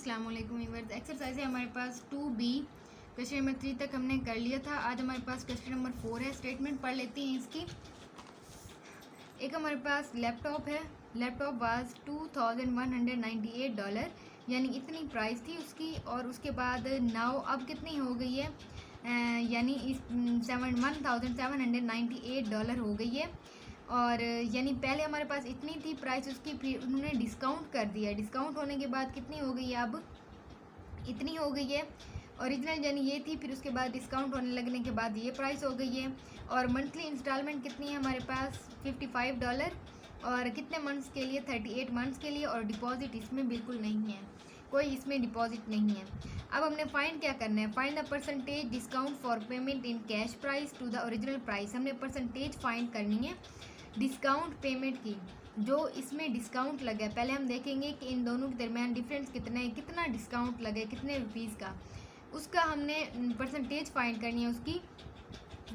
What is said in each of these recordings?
अस्सलाम वालेकुम viewers. Exercise है हमारे पास 2B, क्वेश्चन नंबर 3 तक हमने कर लिया था। आज हमारे पास क्वेश्चन नंबर 4 है। स्टेटमेंट पढ़ लेते हैं इसकी। एक हमारे पास लैपटॉप है। लैपटॉप वाज $2198, यानी इतनी प्राइस थी उसकी। और उसके बाद नाउ अब कितनी हो गई है, यानी इस $1798 हो गई है। और यानी पहले हमारे पास इतनी थी प्राइस उसकी, फिर उन्होंने डिस्काउंट कर दिया। डिस्काउंट होने के बाद कितनी हो गई है, अब इतनी हो गई है। ओरिजिनल यानी ये थी, फिर उसके बाद डिस्काउंट होने लगने के बाद ये प्राइस हो गई है। और मंथली इंस्टॉलमेंट कितनी है हमारे पास, $55। और कितने मंथ्स के लिए, 38 मंथ्स के लिए। और डिपॉजिट इसमें बिल्कुल नहीं है, कोई इसमें डिपॉजिट नहीं है। अब हमने फाइंड क्या करना है, find the percentage discount for payment in cash price to the original price. हमने परसेंटेज फाइंड करनी है डिस्काउंट पेमेंट की, जो इसमें डिस्काउंट लगा है। पहले हम देखेंगे कि इन दोनों के दरमियान डिफरेंस कितना है, कितना डिस्काउंट लगे, कितने रुपीज़ का, उसका हमने परसेंटेज फाइंड करनी है उसकी।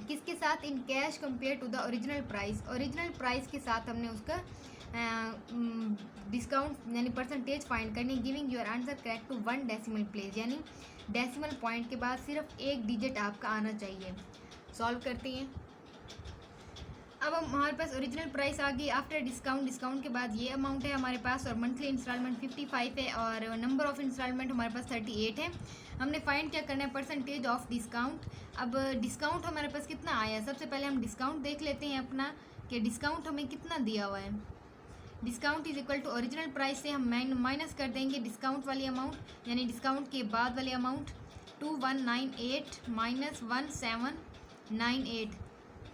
किसके साथ, in cash compare to the original price. Original price के साथ हमने उसका डिस्काउंट यानी परसेंटेज फाइंड करनी है। Giving your answer correct to 1 decimal place, यानी डेसिमल पॉइंट के बाद सिर्फ एक डिजिट आपका आना चाहिए। सॉल्व करते हैं। अब हमारे पास ओरिजिनल प्राइस आ गई आफ्टर डिस्काउंट। डिस्काउंट के बाद ये अमाउंट है हमारे पास। और मंथली इंस्टॉलमेंट 55 है और नंबर ऑफ इंस्टॉलमेंट हमारे पास 38 है। हमने फाइंड क्या करना है, परसेंटेज ऑफ डिस्काउंट। अब डिस्काउंट हमारे पास कितना आया है, सबसे पहले हम डिस्काउंट देख लेते हैं अपना कि डिस्काउंट हमें कितना दिया हुआ है। Discount is equal to original price से हम माइनस कर देंगे डिस्काउंट वाली अमाउंट, यानी डिस्काउंट के बाद वाली अमाउंट 2198 माइनस 1798।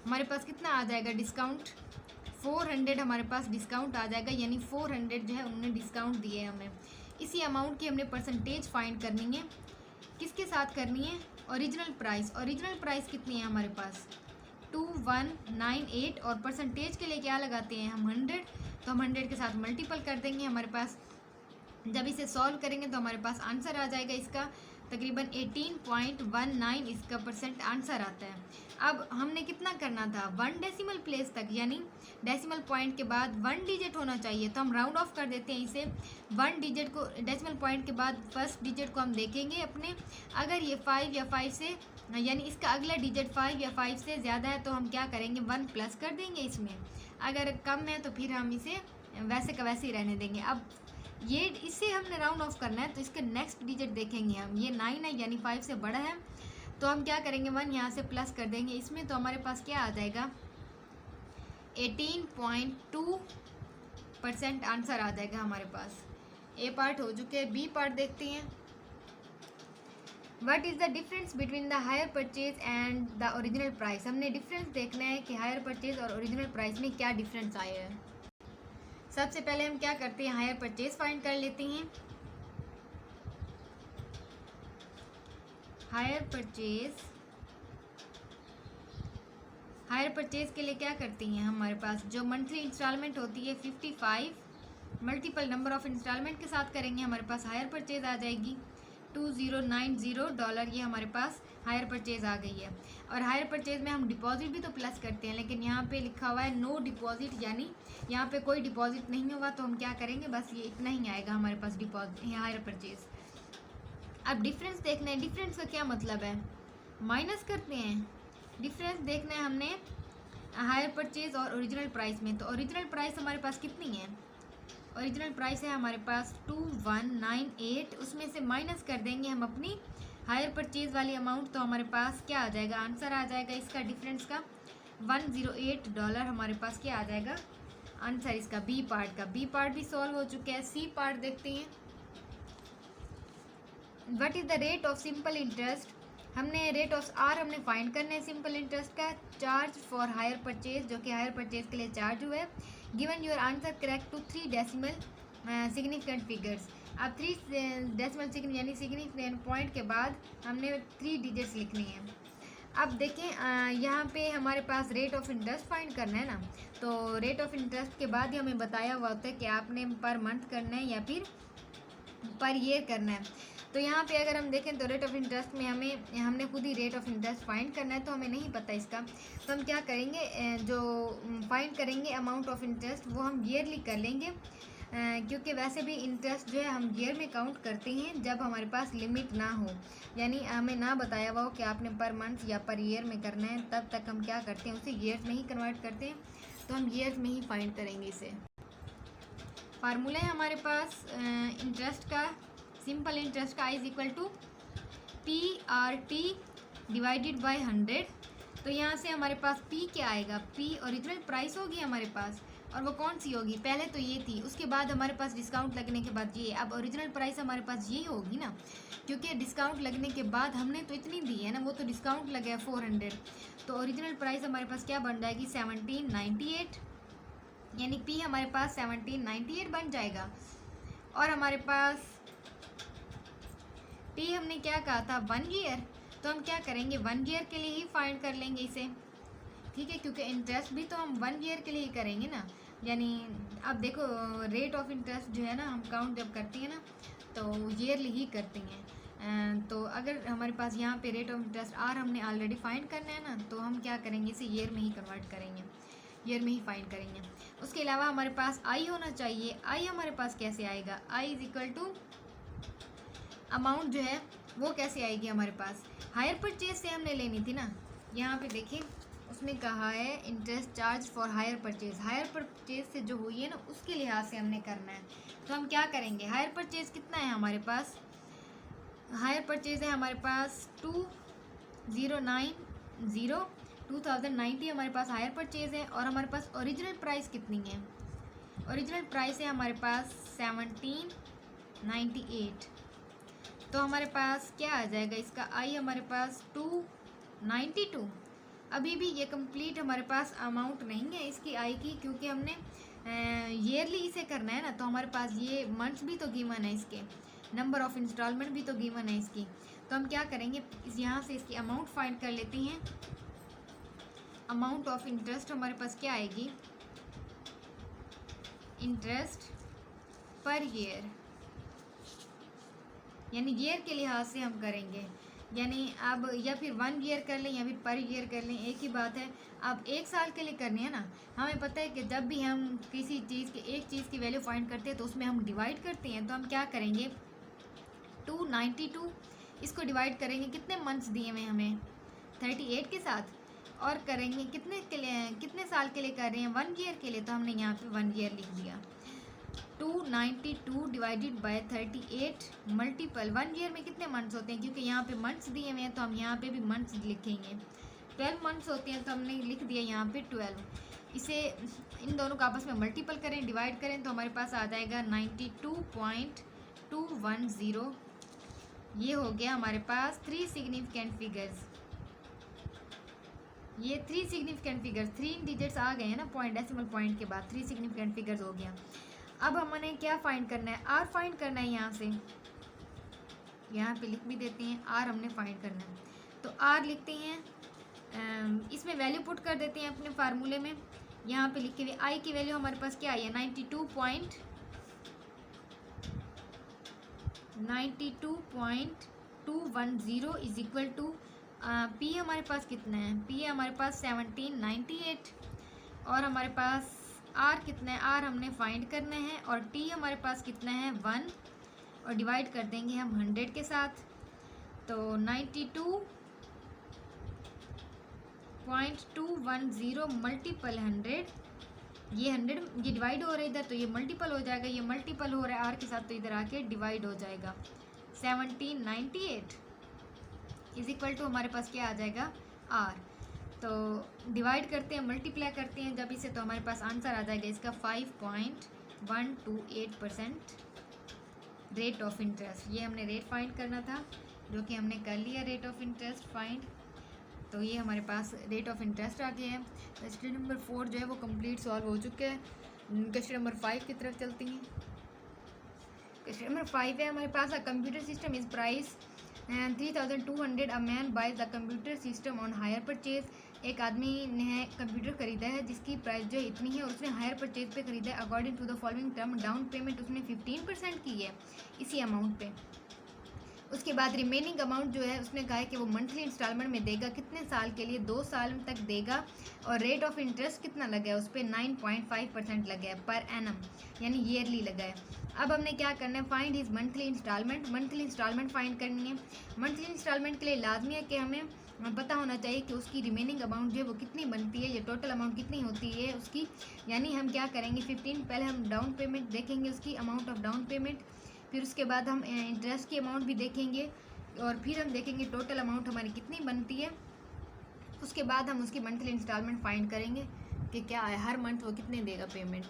हमारे पास कितना आ जाएगा डिस्काउंट, 400 हमारे पास डिस्काउंट आ जाएगा, यानी 400 जो है उन्होंने डिस्काउंट दिए हमें। इसी अमाउंट की हमने परसेंटेज फाइंड करनी है। किसके साथ करनी है, ओरिजिनल प्राइस। ओरिजिनल प्राइस कितनी है हमारे पास 2198। और परसेंटेज के लिए क्या लगाते हैं हम, 100। तो हम 100 के साथ मल्टीपल कर देंगे। हमारे पास जब इसे सॉल्व करेंगे तो हमारे पास आंसर आ जाएगा इसका तकरीबन 18.19 इसका परसेंट आंसर आता है। अब हमने कितना करना था, 1 डेसिमल प्लेस तक, यानी डेसिमल पॉइंट के बाद 1 डिजिट होना चाहिए। तो हम राउंड ऑफ कर देते हैं इसे 1 डिजिट को। डेसिमल पॉइंट के बाद फर्स्ट डिजिट को हम देखेंगे अपने, अगर ये 5 या 5 से, यानी इसका अगला डिजिट 5 या 5 से ज़्यादा है तो हम क्या करेंगे, 1 प्लस कर देंगे इसमें। अगर कम है तो फिर हम इसे वैसे का वैसे ही रहने देंगे। अब ये इससे हमने राउंड ऑफ करना है, तो इसके नेक्स्ट डिजिट देखेंगे हम, ये 9 है यानी 5 से बड़ा है, तो हम क्या करेंगे, 1 यहाँ से प्लस कर देंगे इसमें। तो हमारे पास क्या आ जाएगा, 18.2% आंसर आ जाएगा हमारे पास। ए पार्ट हो चुके हैं, बी पार्ट देखते हैं। What is the difference between the hire purchase and the original price. हमने डिफरेंस देखना है कि हायर परचेज और ओरिजिनल प्राइस में क्या डिफरेंस आया है। सबसे पहले हम क्या करते हैं, हायर परचेज फाइंड कर लेते हैं। हायर परचेज के लिए क्या करते हैं, हमारे पास जो मंथली इंस्टॉलमेंट होती है 55 मल्टीपल नंबर ऑफ इंस्टॉलमेंट के साथ करेंगे। हमारे पास हायर परचेज आ जाएगी $2090, ये हमारे पास हायर परचेज आ गई है। और हायर परचेज में हम डिपॉजिट भी तो प्लस करते हैं, लेकिन यहाँ पे लिखा हुआ है नो डिपॉजिट, यानी यहाँ पे कोई डिपॉजिट नहीं होगा। तो हम क्या करेंगे, बस ये इतना ही आएगा हमारे पास डिपॉजिट हायर परचेज। अब डिफरेंस देखना है, डिफरेंस का क्या मतलब है, माइनस करते हैं। डिफरेंस देखना है हमने हायर परचेज और ओरिजिनल प्राइस में। तो ओरिजिनल प्राइस हमारे पास कितनी है, ओरिजिनल प्राइस है हमारे पास 2198, उसमें से माइनस कर देंगे हम अपनी हायर परचेज वाली अमाउंट। तो हमारे पास क्या आ जाएगा, आंसर आ जाएगा इसका डिफरेंस का $108 हमारे पास क्या आ जाएगा आंसर इसका, बी पार्ट का। बी पार्ट भी सॉल्व हो चुका है। सी पार्ट देखते हैं। What is the rate of simple interest. हमने रेट ऑफ आर हमने फाइंड करना है सिंपल इंटरेस्ट का। चार्ज फॉर हायर परचेज, जो कि हायर परचेज के लिए चार्ज हुआ है। Given your answer correct to 3 decimal significant figures. अब 3 डेसिमल यानी सिग्निफिकेंट पॉइंट के बाद हमने 3 डिजिट्स लिखनी है। अब देखें यहाँ पे हमारे पास रेट ऑफ इंटरेस्ट फाइंड करना है ना, तो रेट ऑफ इंटरेस्ट के बाद ही हमें बताया हुआ होता है कि आपने पर मंथ करना है या फिर पर ईयर करना है। तो यहाँ पे अगर हम देखें तो रेट ऑफ इंटरेस्ट में हमने खुद ही रेट ऑफ इंटरेस्ट फाइंड करना है, तो हमें नहीं पता इसका। तो हम क्या करेंगे, जो फाइंड करेंगे अमाउंट ऑफ इंटरेस्ट वो हम ईयरली कर लेंगे। क्योंकि वैसे भी इंटरेस्ट जो है हम ईयर में काउंट करते हैं जब हमारे पास लिमिट ना हो, यानी हमें ना बताया हुआ हो कि आपने पर मंथ या पर ईयर में करना है, तब तक हम क्या करते हैं उसे ईयर्स में ही कन्वर्ट करते हैं। तो हम ईयर्स में ही फाइंड करेंगे इसे। फार्मूला है हमारे पास इंटरेस्ट का, सिंपल इंटरेस्ट का, I = PRT डिवाइडेड बाय 100। तो यहाँ से हमारे पास P क्या आएगा, P ओरिजिनल प्राइस होगी हमारे पास, और वो कौन सी होगी, पहले तो ये थी, उसके बाद हमारे पास डिस्काउंट लगने के बाद ये, अब ओरिजिनल प्राइस हमारे पास ये होगी ना, क्योंकि डिस्काउंट लगने के बाद हमने तो इतनी दी है ना, वो तो डिस्काउंट लगे 400, तो ओरिजिनल प्राइस हमारे पास क्या बन जाएगी 1798, यानी P हमारे पास 1798 बन जाएगा। और हमारे पास T हमने क्या कहा था 1 ईयर, तो हम क्या करेंगे 1 ईयर के लिए ही फाइंड कर लेंगे इसे, ठीक है, क्योंकि इंटरेस्ट भी तो हम 1 ईयर के लिए ही करेंगे ना। यानी अब देखो रेट ऑफ इंटरेस्ट जो है ना, हम काउंट जब करते हैं ना तो ईयरली ही करते हैं। तो अगर हमारे पास यहाँ पे रेट ऑफ इंटरेस्ट R हमने ऑलरेडी फाइंड करना है ना, तो हम क्या करेंगे इसे ईयर में ही कन्वर्ट करेंगे, ईयर में ही फाइंड करेंगे। उसके अलावा हमारे पास I होना चाहिए। I हमारे पास कैसे आएगा, I = अमाउंट जो है वो कैसे आएगी हमारे पास, हायर परचेज से हमने लेनी थी ना। यहाँ पे देखिए उसने कहा है interest charge for hire purchase, hire purchase से जो हुई है ना उसके लिहाज से हमने करना है। तो हम क्या करेंगे, हायर परचेज कितना है हमारे पास, हायर परचेज है हमारे पास 2090 हमारे पास हायर परचेज है, और हमारे पास ओरिजिनल प्राइस कितनी है, ओरिजिनल प्राइस है हमारे पास 1798। तो हमारे पास क्या आ जाएगा इसका I हमारे पास 292। अभी भी ये कंप्लीट हमारे पास अमाउंट नहीं है इसकी I की, क्योंकि हमने ईयरली इसे करना है ना, तो हमारे पास ये मंथ्स भी तो गिवन है, इसके नंबर ऑफ इंस्टॉलमेंट भी तो गिवन है इसकी। तो हम क्या करेंगे यहाँ से इसकी अमाउंट फाइंड कर लेते हैं। अमाउंट ऑफ इंटरेस्ट हमारे पास क्या आएगी, इंटरेस्ट पर ईयर, यानी ईयर के लिहाज से हम करेंगे, यानी अब या फिर 1 ईयर कर लें या फिर पर ईयर कर लें, एक ही बात है। अब 1 साल के लिए करनी है ना, हमें पता है कि जब भी हम किसी चीज़ के एक चीज़ की वैल्यू फाइंड करते हैं तो उसमें हम डिवाइड करते हैं। तो हम क्या करेंगे 292 इसको डिवाइड करेंगे, कितने मंथ्स दिए हुए हमें 38 के साथ, और करेंगे कितने के लिए, कितने साल के लिए कर रहे हैं 1 ईयर के लिए, तो हमने यहाँ पे 1 ईयर लिख दिया। 292 डिवाइडेड बाय 38 मल्टीपल 1 ईयर में कितने मंथ्स होते हैं, क्योंकि यहाँ पे मंथ्स दिए हुए हैं तो हम यहाँ पे भी मंथ्स लिखेंगे। 12 मंथ्स होते हैं तो हमने लिख दिया यहाँ पे 12। इसे इन दोनों का आपस में मल्टीपल करें, डिवाइड करें, तो हमारे पास आ जाएगा 92.210। ये हो गया हमारे पास 3 सिग्निफिकेंट फिगर्स, ये 3 सिग्निफिकेंट फिगर्स, 3 डिजिट्स आ गए हैं ना पॉइंट, डेसिमल पॉइंट के बाद 3 सिग्निफिकेंट फिगर्स हो गया। अब हमने क्या फाइंड करना है, R फाइंड करना है। यहाँ से यहाँ पे लिख भी देते हैं, R हमने फाइंड करना है। तो R लिखते हैं, इसमें वैल्यू पुट कर देते हैं अपने फार्मूले में। यहाँ पे लिखे हुए I की वैल्यू हमारे पास क्या आई है 92.210 इज इक्वल टू P हमारे पास कितना है, P हमारे पास 1798, और हमारे पास R कितना है, R हमने फाइंड करना है, और T हमारे पास कितना है 1, और डिवाइड कर देंगे हम 100 के साथ। तो 92.210 मल्टीपल 100, ये 100 ये डिवाइड हो रहा है इधर, तो ये मल्टीपल हो जाएगा, ये मल्टीपल हो रहा है R के साथ, तो इधर आके डिवाइड हो जाएगा। 1798 इज इक्वल टू हमारे पास क्या आ जाएगा R। तो डिवाइड करते हैं, मल्टीप्लाई करते हैं जब इसे, तो हमारे पास आंसर आ जाएगा इसका 5.128% रेट ऑफ इंटरेस्ट। ये हमने रेट फाइंड करना था, जो कि हमने कर लिया रेट ऑफ इंटरेस्ट फाइंड। तो ये हमारे पास रेट ऑफ इंटरेस्ट आ गया है। क्वेश्चन नंबर 4 जो है वो कंप्लीट सॉल्व हो चुके हैं। क्वेश्चन नंबर 5 की तरफ चलती हैं। क्वेश्चन नंबर 5 है हमारे पास, a computer system is price 3200 a man buy the computer system on hire purchase. एक आदमी ने कंप्यूटर खरीदा है जिसकी प्राइस जो इतनी है, और उसने हायर परचेज पे खरीदा है। According to the following term, down payment उसने 15% की है इसी अमाउंट पे। उसके बाद रिमेनिंग अमाउंट जो है उसने कहा है कि वो मंथली इंस्टॉलमेंट में देगा, कितने साल के लिए, 2 साल तक देगा, और रेट ऑफ इंटरेस्ट कितना लगा है उस पर 9.5% लगा है पर एनम, यानी ईयरली लगा है। अब हमने क्या करना है, find his monthly instalment, monthly instalment find करनी है। मंथली इंस्टॉलमेंट के लिए लाजमी है कि हमें पता होना चाहिए कि उसकी रिमेनिंग अमाउंट जो है वो कितनी बनती है, या टोटल अमाउंट कितनी होती है उसकी। यानी हम क्या करेंगे, 15 पहले हम डाउन पेमेंट देखेंगे, उसकी अमाउंट ऑफ डाउन पेमेंट, फिर उसके बाद हम इंटरेस्ट की अमाउंट भी देखेंगे, और फिर हम देखेंगे टोटल अमाउंट हमारी कितनी बनती है। उसके बाद हम उसकी मंथली इंस्टॉलमेंट फाइंड करेंगे कि क्या है, हर मंथ वो कितने देगा पेमेंट।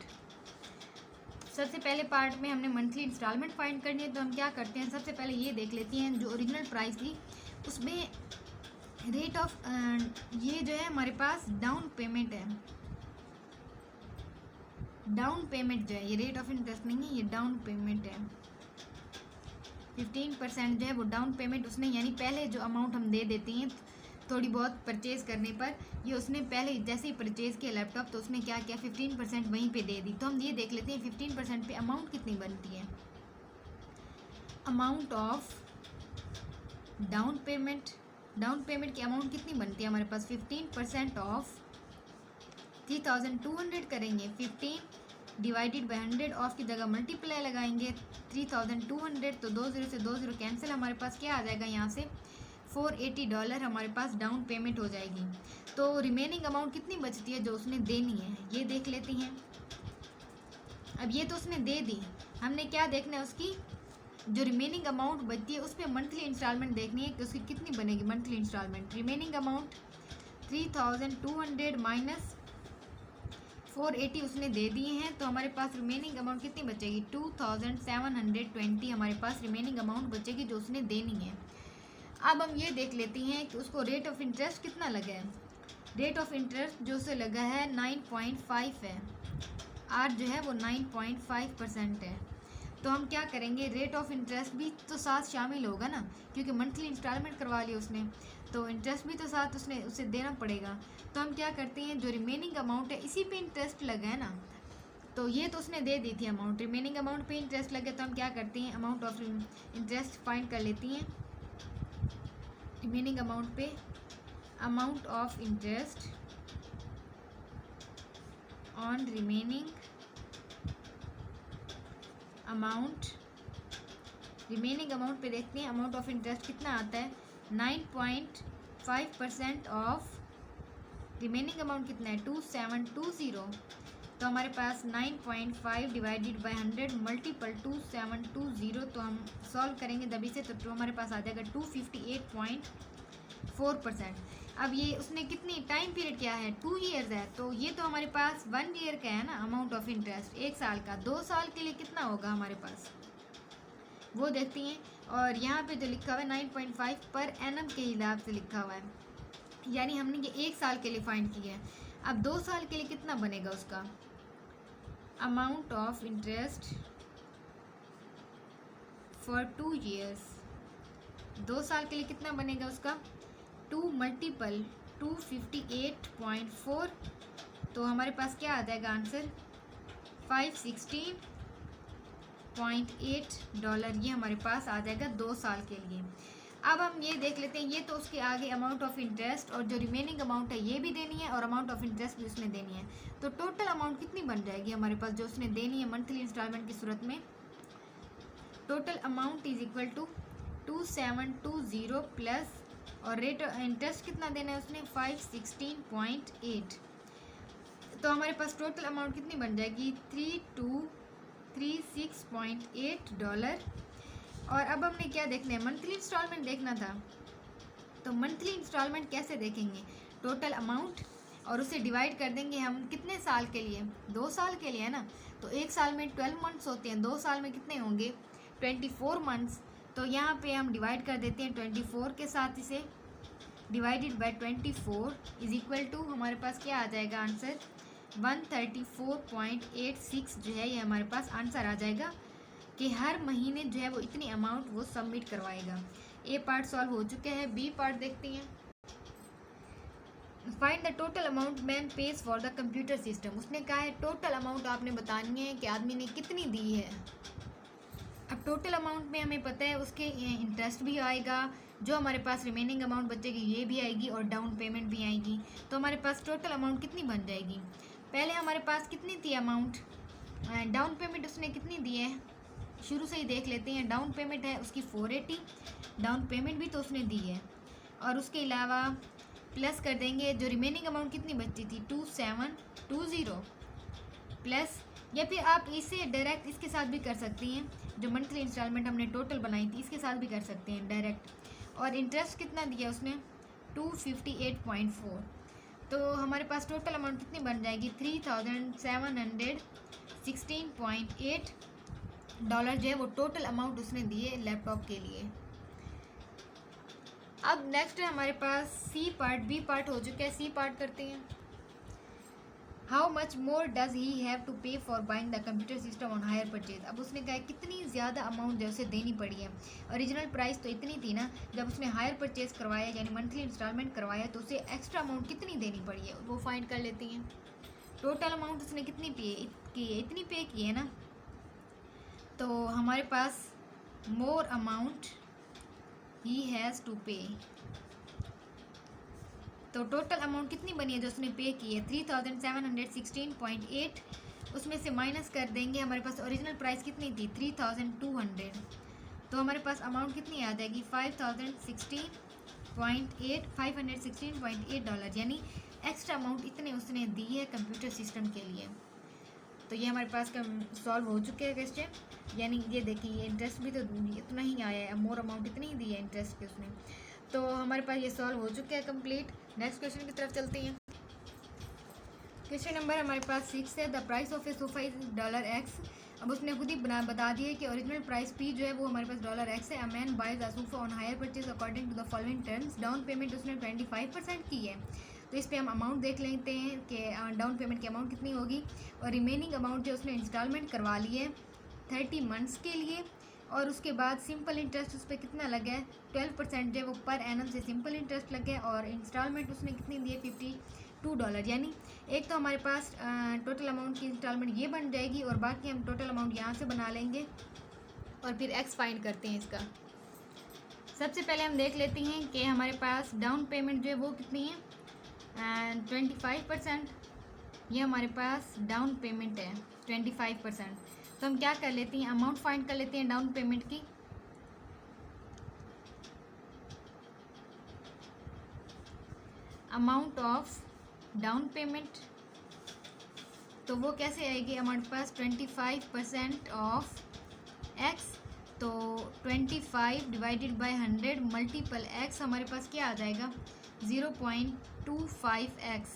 सबसे पहले पार्ट में हमने मंथली इंस्टॉलमेंट फाइंड करनी है, तो हम क्या करते हैं, सबसे पहले ये देख लेते हैं जो ओरिजिनल प्राइस थी उसमें रेट ऑफ, ये जो है हमारे पास डाउन पेमेंट है, डाउन पेमेंट जो है ये रेट ऑफ इंटरेस्ट नहीं है, ये डाउन पेमेंट है। 15% जो है वो डाउन पेमेंट उसने, यानी पहले जो अमाउंट हम दे देती हैं थोड़ी बहुत परचेज़ करने पर, ये उसने पहले जैसे ही परचेज़ किया लैपटॉप तो उसने क्या किया, 15% वहीं पे दे दी। तो हम ये देख लेते हैं 15% पे अमाउंट कितनी बनती है। Amount of down payment, down payment की अमाउंट कितनी बनती है हमारे पास, 15% ऑफ 3200 करेंगे, 15 डिवाइडेड बाई 100, ऑफ की जगह मल्टीप्लाई लगाएंगे 3200, तो 20 से 20 कैंसिल, हमारे पास क्या आ जाएगा यहाँ से $480 हमारे पास डाउन पेमेंट हो जाएगी। तो रिमेनिंग अमाउंट कितनी बचती है जो उसने देनी है, ये देख लेती हैं। अब ये तो उसने दे दी, हमने क्या देखना है, उसकी जो रिमेनिंग अमाउंट बचती है उस पर मंथली इंस्टॉलमेंट देखनी है कि उसकी कितनी बनेगी monthly instalment. Remaining amount 3200 minus 480 उसने दे दिए हैं, तो हमारे पास रिमेनिंग अमाउंट कितनी बचेगी, 2720 हमारे पास रिमेनिंग अमाउंट बचेगी जो उसने देनी है। अब हम ये देख लेते हैं कि उसको रेट ऑफ इंटरेस्ट कितना लगा है। रेट ऑफ इंटरेस्ट जो उसे लगा है 9.5 है, आज जो है वो 9.5% है। तो हम क्या करेंगे, रेट ऑफ इंटरेस्ट भी तो साथ शामिल होगा ना, क्योंकि मंथली इंस्टॉलमेंट करवा ली उसने, तो इंटरेस्ट भी तो साथ उसे देना पड़ेगा। तो हम क्या करते हैं, जो रिमेनिंग अमाउंट है इसी पे इंटरेस्ट लगा है ना, तो ये तो उसने दे दी थी अमाउंट, रिमेनिंग अमाउंट पे इंटरेस्ट लगे, तो हम क्या करते हैं, अमाउंट ऑफ इंटरेस्ट फाइंड कर लेती हैं। रिमेनिंग अमाउंट पे amount of interest on remaining amount, remaining amount पे देखते हैं अमाउंट ऑफ इंटरेस्ट कितना आता है, 9.5% ऑफ रिमेनिंग अमाउंट कितना है 2720, तो हमारे पास 9.5 डिवाइडेड बाई 100 मल्टीपल 2720, तो हम सॉल्व करेंगे दबी से तो हमारे पास आ जाएगा 258.4%। अब ये उसने कितनी टाइम पीरियड क्या है, 2 ईयर्स है, तो ये तो हमारे पास 1 ईयर का है ना अमाउंट ऑफ इंटरेस्ट, 1 साल का। 2 साल के लिए कितना होगा हमारे पास वो देखती हैं। और यहाँ पे जो लिखा हुआ है 9.5 पर एनम के हिसाब से लिखा हुआ है, यानी हमने ये 1 साल के लिए फाइंड किया है। अब 2 साल के लिए कितना बनेगा उसका, amount of interest for 2 years, 2 साल के लिए कितना बनेगा उसका, 2 मल्टीपल 258.4, तो हमारे पास क्या आ जाएगा आंसर, $516.8, ये हमारे पास आ जाएगा 2 साल के लिए। अब हम ये देख लेते हैं, ये तो उसके आगे अमाउंट ऑफ इंटरेस्ट और जो रिमेनिंग अमाउंट है ये भी देनी है और अमाउंट ऑफ इंटरेस्ट भी उसने देनी है, तो टोटल अमाउंट कितनी बन जाएगी हमारे पास जो उसने देनी है मंथली इंस्टॉलमेंट की सूरत में। Total amount is equal to 2720 plus, और रेट इंटरेस्ट कितना देना है उसने 516.8, तो हमारे पास टोटल अमाउंट कितनी बन जाएगी $3236.8। और अब हमने क्या देखना है, मंथली इंस्टॉलमेंट देखना था, तो मंथली इंस्टॉलमेंट कैसे देखेंगे, टोटल अमाउंट और उसे डिवाइड कर देंगे हम कितने साल के लिए, 2 साल के लिए है ना, तो 1 साल में 12 मंथ्स होते हैं, 2 साल में कितने होंगे 24 मंथ्स, तो यहाँ पे हम डिवाइड कर देते हैं 24 के साथ, इसे divided by 24 is equal to हमारे पास क्या आ जाएगा आंसर 134.86, जो है ये हमारे पास आंसर आ जाएगा कि हर महीने जो है वो इतनी अमाउंट वो सबमिट करवाएगा। ए पार्ट सॉल्व हो चुका है, बी पार्ट देखते हैं। Find the total amount man page for the computer system, उसने कहा है टोटल अमाउंट आपने बतानी है कि आदमी ने कितनी दी है, अब टोटल अमाउंट में हमें पता है उसके इंटरेस्ट भी आएगा, जो हमारे पास रिमेनिंग अमाउंट बचेगी ये भी आएगी और डाउन पेमेंट भी आएगी। तो हमारे पास टोटल अमाउंट कितनी बन जाएगी? पहले हमारे पास कितनी थी अमाउंट, डाउन पेमेंट उसने कितनी दी है, शुरू से ही देख लेते हैं। डाउन पेमेंट है उसकी 480, डाउन पेमेंट भी तो उसने दी है, और उसके अलावा प्लस कर देंगे जो रिमेनिंग अमाउंट कितनी बची थी 2720 प्लस, या फिर आप इसे डायरेक्ट इसके साथ भी कर सकती हैं, जो मंथली इंस्टॉलमेंट हमने टोटल बनाई थी इसके साथ भी कर सकते हैं डायरेक्ट। और इंटरेस्ट कितना दिया उसने 258.4, तो हमारे पास टोटल अमाउंट कितनी बन जाएगी 3716.8 डॉलर जो है वो टोटल अमाउंट उसने दिए लैपटॉप के लिए। अब नेक्स्ट है हमारे पास सी पार्ट, बी पार्ट हो चुका है, सी पार्ट करते हैं। How much more does he have to pay for buying the computer system on hire purchase. अब उसने कहा कितनी ज़्यादा अमाउंट जो उसे देनी पड़ी है। ओरिजिनल प्राइस तो इतनी थी ना, जब उसने हायर परचेज करवाया यानी मंथली इंस्टॉलमेंट करवाया तो उसे एक्स्ट्रा अमाउंट कितनी देनी पड़ी है वो फाइंड कर लेती हैं। टोटल अमाउंट उसने कितनी पे की है, इतनी पे की है ना, तो हमारे पास more amount he has to pay, तो टोटल अमाउंट कितनी बनी है जो उसने पे की है 3716.8, उसमें से माइनस कर देंगे हमारे पास ओरिजिनल प्राइस कितनी थी 3200, तो हमारे पास अमाउंट कितनी आ जाएगी 516.8 डॉलर, यानी एक्स्ट्रा अमाउंट इतने उसने दी है कंप्यूटर सिस्टम के लिए। तो ये हमारे पास सॉल्व हो चुके हैं क्वेश्चन, यानी ये देखिए इंटरेस्ट भी तो इतना ही आया है, मोर अमाउंट इतनी ही दी है इंटरेस्ट की उसने। तो हमारे पास ये सॉल्व हो चुका है कंप्लीट। नेक्स्ट क्वेश्चन की तरफ चलते हैं। क्वेश्चन नंबर हमारे पास 6 है, the price of A sofa is $X। अब उसने खुद ही बता दिया कि ओरिजिनल प्राइस P जो है वो हमारे पास $X है। A man buys a sofa on hire purchase according to the following terms. Down payment उसने 25% की है, तो इस पर हम अमाउंट देख लेते हैं कि डाउन पेमेंट की अमाउंट कितनी होगी, और रिमेनिंग अमाउंट जो उसने इंस्टॉलमेंट करवा ली है 30 मंथ्स के लिए, और उसके बाद सिंपल इंटरेस्ट उस पर कितना लगा है 12% जो वो पर एनम से सिंपल इंटरेस्ट लगे, और इंस्टॉलमेंट उसने कितनी दी है $52, यानी एक तो हमारे पास टोटल अमाउंट की इंस्टॉलमेंट ये बन जाएगी, और बाकी हम टोटल अमाउंट यहाँ से बना लेंगे और फिर एक्स फाइंड करते हैं इसका। सबसे पहले हम देख लेते हैं कि हमारे पास डाउन पेमेंट जो है वो कितनी है 25%, ये हमारे पास डाउन पेमेंट है 25%। तो हम क्या कर लेते हैं अमाउंट फाइंड कर लेते हैं डाउन पेमेंट की। अमाउंट ऑफ डाउन पेमेंट, तो वो कैसे आएगी हमारे पास 25% ऑफ एक्स, तो 25 डिवाइडेड बाय 100 मल्टीपल एक्स हमारे पास क्या आ जाएगा 0.25x।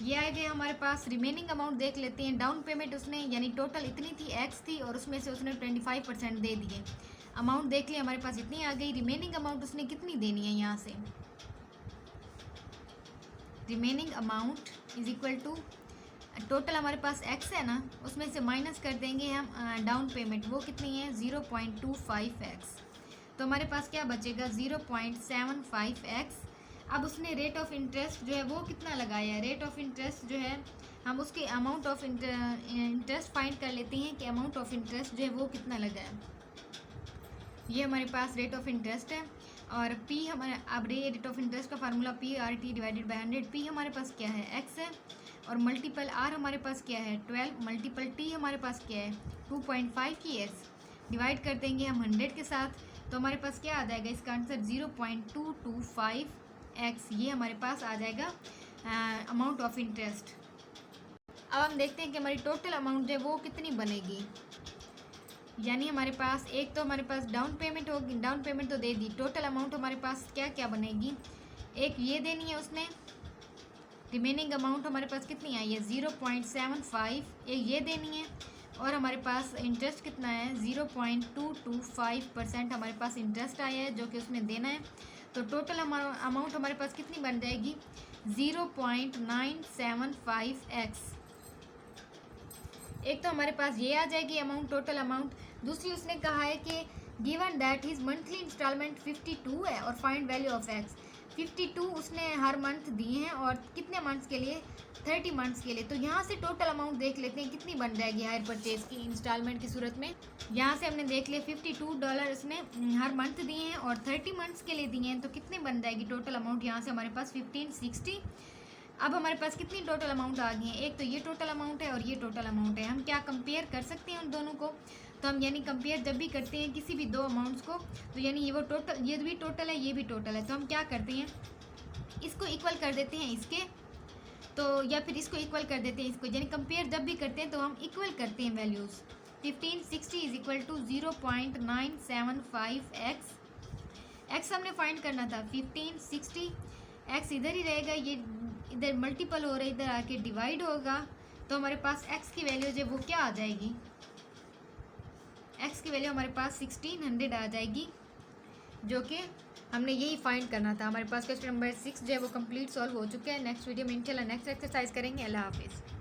ये आ गया हमारे पास। रिमेनिंग अमाउंट देख लेते हैं। डाउन पेमेंट उसने यानी टोटल इतनी थी एक्स थी, और उसमें से उसने 25% दे दिए। अमाउंट देख लिया हमारे पास इतनी आ गई। रिमेनिंग अमाउंट उसने कितनी देनी है यहाँ से, remaining amount is equal to total हमारे पास एक्स है ना, उसमें से माइनस कर देंगे हम डाउन पेमेंट, वो कितनी है 0.25x, तो हमारे पास क्या बचेगा 0.75x। अब उसने रेट ऑफ इंटरेस्ट जो है वो कितना लगाया है, रेट ऑफ इंटरेस्ट जो है हम उसके अमाउंट ऑफ इंटरेस्ट फाइंड कर लेते हैं कि अमाउंट ऑफ इंटरेस्ट जो है वो कितना लगा है। ये हमारे पास रेट ऑफ इंटरेस्ट है, और P हमारे अब रेट ऑफ इंटरेस्ट का formula PR/T divided by 100। P हमारे पास क्या है x है, और मल्टीपल R हमारे पास क्या है 12, मल्टीपल T हमारे पास क्या है 2.5 की x, डिवाइड कर देंगे हम 100 के साथ, तो हमारे पास क्या आ जाएगा इसका आंसर 0.225x। ये हमारे पास आ जाएगा अमाउंट ऑफ इंटरेस्ट। अब हम देखते हैं कि हमारी टोटल अमाउंट जो है वो कितनी बनेगी, यानी हमारे पास एक तो हमारे पास डाउन पेमेंट होगी, डाउन पेमेंट तो दे दी, टोटल अमाउंट हमारे पास क्या क्या बनेगी, एक ये देनी है उसने, रिमेनिंग अमाउंट हमारे पास कितनी आई है 0.75, एक ये देनी है, और हमारे पास इंटरेस्ट कितना है 0.225% हमारे पास इंटरेस्ट आया है जो कि उसने देना है। तो टोटल हमारा अमाउंट हमारे पास कितनी बन जाएगी 0.975x। एक तो हमारे पास ये आ जाएगी अमाउंट, टोटल अमाउंट। दूसरी उसने कहा है कि given that his monthly instalment 52 है और फाइंड वैल्यू ऑफ एक्स। 52 उसने हर मंथ दिए हैं, और कितने मंथ्स के लिए 30 मंथ्स के लिए। तो यहाँ से टोटल अमाउंट देख लेते हैं कितनी बन जाएगी हायर परचेज की इंस्टॉलमेंट की सूरत में। यहाँ से हमने देख लिया $52 इसने हर मंथ दिए हैं और 30 मंथ्स के लिए दिए हैं, तो कितने बन जाएगी टोटल अमाउंट यहाँ से हमारे पास 1560। अब हमारे पास कितनी टोटल अमाउंट आ गई है, एक तो ये टोटल अमाउंट है और ये टोटल अमाउंट है। हम क्या कंपेयर कर सकते हैं उन दोनों को, तो हम यानी कंपेयर जब भी करते हैं किसी भी दो अमाउंट्स को, तो यानी ये वो टोटल, ये भी टोटल है ये भी टोटल है, तो हम क्या करते हैं इसको इक्वल कर देते हैं इसके, तो या फिर इसको इक्वल कर देते हैं इसको, यानी कंपेयर जब भी करते हैं तो हम इक्वल करते हैं values. 1560 is equal to 0.975x, x हमने फाइंड करना था 1560, एक्स इधर ही रहेगा, ये इधर मल्टीपल हो रहा है, इधर आके डिवाइड होगा, तो हमारे पास एक्स की वैल्यू जो वो क्या आ जाएगी, एक्स की वैल्यू हमारे पास 1600 आ जाएगी, जो कि हमने यही फाइंड करना था। हमारे पास क्वेश्चन नंबर 6 जो है वो कंप्लीट सॉल्व हो चुका है। नेक्स्ट वीडियो में इंशाल्लाह नेक्स्ट एक्सरसाइज करेंगे। अल्लाह हाफिज़।